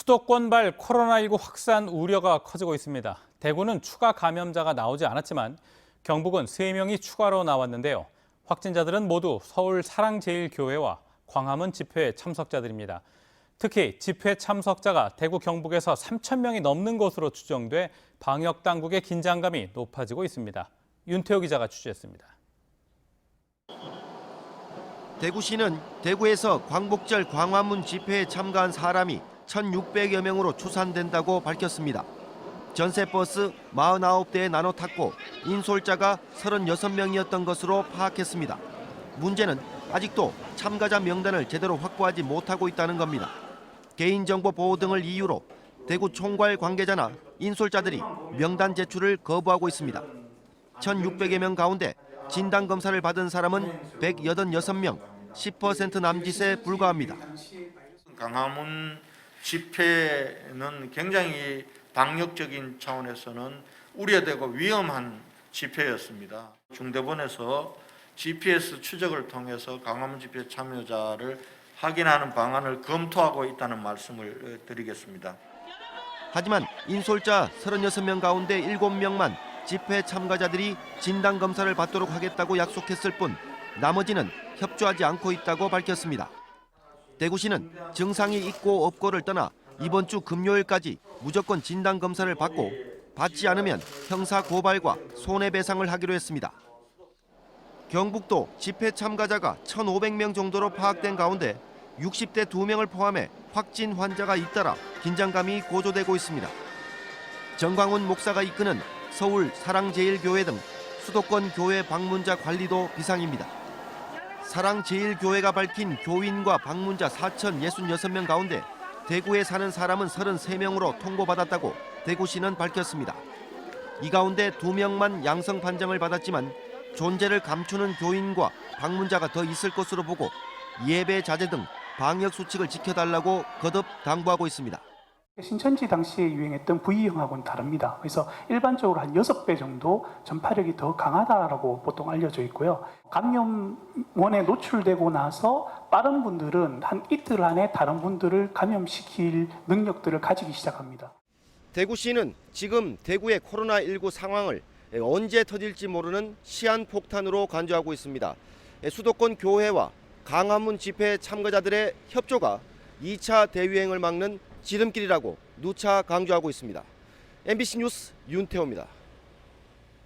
수도권발 코로나19 확산 우려가 커지고 있습니다. 대구는 추가 감염자가 나오지 않았지만 경북은 3명이 추가로 나왔는데요. 확진자들은 모두 서울 사랑제일교회와 광화문 집회 참석자들입니다. 특히 집회 참석자가 대구 경북에서 3,000명이 넘는 것으로 추정돼 방역 당국의 긴장감이 높아지고 있습니다. 윤태호 기자가 취재했습니다. 대구시는 대구에서 광복절 광화문 집회에 참가한 사람이 1,600여 명으로 추산된다고 밝혔습니다. 전세버스 49대에 나눠 탔고 인솔자가 36명이었던 것으로 파악했습니다. 문제는 아직도 참가자 명단을 제대로 확보하지 못하고 있다는 겁니다. 개인정보 보호 등을 이유로 대구 총괄 관계자나 인솔자들이 명단 제출을 거부하고 있습니다. 1,600여 명 가운데 진단검사를 받은 사람은 186명, 10% 남짓에 불과합니다. 광화문 집회는 굉장히 방역적인 차원에서는 우려되고 위험한 집회였습니다. 중대본에서 GPS 추적을 통해서 광화문 집회 참여자를 확인하는 방안을 검토하고 있다는 말씀을 드리겠습니다. 하지만 인솔자 36명 가운데 7명만 집회 참가자들이 진단검사를 받도록 하겠다고 약속했을 뿐 나머지는 협조하지 않고 있다고 밝혔습니다. 대구시는 증상이 있고 없고를 떠나 이번 주 금요일까지 무조건 진단검사를 받고 받지 않으면 형사고발과 손해배상을 하기로 했습니다. 경북도 집회 참가자가 1,500명 정도로 파악된 가운데 60대 2명을 포함해 확진 환자가 잇따라 긴장감이 고조되고 있습니다. 정광훈 목사가 이끄는 서울 사랑제일교회 등 수도권 교회 방문자 관리도 비상입니다. 사랑제일교회가 밝힌 교인과 방문자 4,066명 가운데 대구에 사는 사람은 33명으로 통보받았다고 대구시는 밝혔습니다. 이 가운데 2명만 양성 판정을 받았지만 존재를 감추는 교인과 방문자가 더 있을 것으로 보고 예배 자제 등 방역 수칙을 지켜달라고 거듭 당부하고 있습니다. 신천지 당시에 유행했던 V형하고는 다릅니다. 그래서 일반적으로 한 6배 정도 전파력이 더 강하다라고 보통 알려져 있고요. 감염원에 노출되고 나서 빠른 분들은 한 이틀 안에 다른 분들을 감염시킬 능력들을 가지기 시작합니다. 대구시는 지금 대구의 코로나19 상황을 언제 터질지 모르는 시한폭탄으로 간주하고 있습니다. 수도권 교회와 광화문 집회 참가자들의 협조가 2차 대유행을 막는 지름길이라고 누차 강조하고 있습니다. MBC 뉴스 윤태호입니다.